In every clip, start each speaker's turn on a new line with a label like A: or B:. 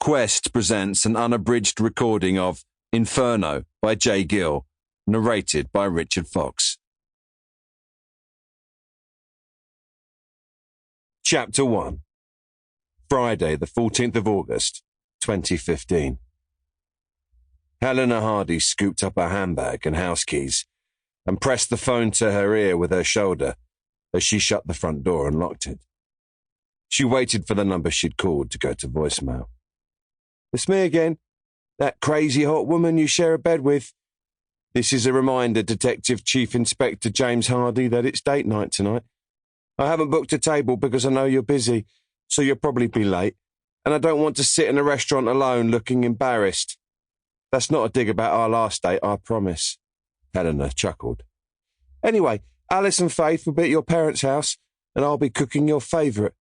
A: Quest presents an unabridged recording of Inferno by Jay Gill, narrated by Richard Fox. Chapter 1. Friday, the 14th of August, 2015. Helena Hardy scooped up her handbag and house keys and pressed the phone to her ear with her shoulder as she shut the front door and locked it. She waited for the number she'd called to go to voicemail. "It's me again. That crazy hot woman you share a bed with. This is a reminder, Detective Chief Inspector James Hardy, that it's date night tonight. I haven't booked a table because I know you're busy, so you'll probably be late, and I don't want to sit in a restaurant alone looking embarrassed. That's not a dig about our last date, I promise." Helena chuckled. "Anyway, Alice and Faith will be at your parents' house, and I'll be cooking your favourite.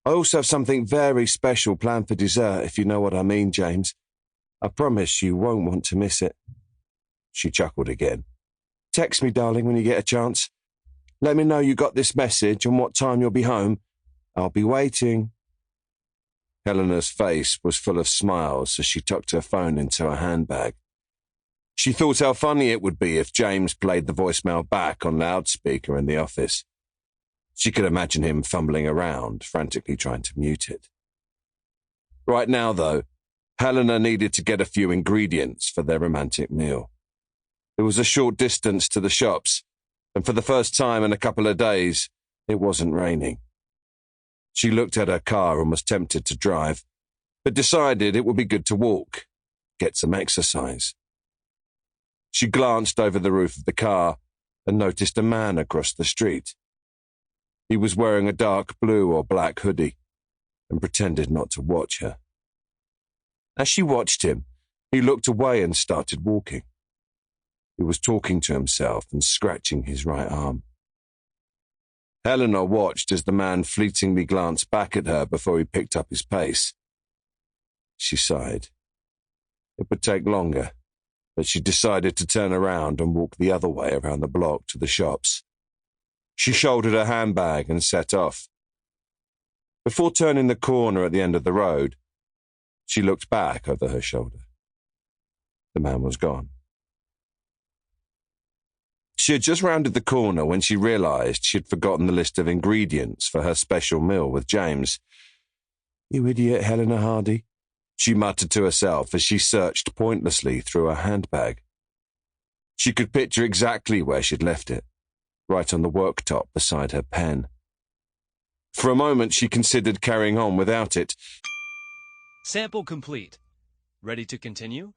A: I also have something very special planned for dessert, if you know what I mean, James. I promise you won't want to miss it." She chuckled again. "Text me, darling, when you get a chance. Let me know you got this message and what time you'll be home. I'll be waiting." Helena's face was full of smiles as she tucked her phone into her handbag. She thought how funny it would be if James played the voicemail back on loudspeaker in the office. She could imagine him fumbling around, frantically trying to mute it. Right now, though, Helena needed to get a few ingredients for their romantic meal. There was a short distance to the shops, and for the first time in a couple of days, it wasn't raining. She looked at her car and was tempted to drive, but decided it would be good to walk, get some exercise. She glanced over the roof of the car and noticed a man across the street. He was wearing a dark blue or black hoodie and pretended not to watch her. As she watched him, he looked away and started walking. He was talking to himself and scratching his right arm. Helena watched as the man fleetingly glanced back at her before he picked up his pace. She sighed. It would take longer, but she decided to turn around and walk the other way around the block to the shops. She shouldered her handbag and set off. Before turning the corner at the end of the road, she looked back over her shoulder. The man was gone. She had just rounded the corner when she realized she had forgotten the list of ingredients for her special meal with James. "You idiot, Helena Hardy," she muttered to herself as she searched pointlessly through her handbag. She could picture exactly where she'd left it, right on the worktop beside her pen. For a moment she considered carrying on without it.
B: Sample complete. Ready to continue?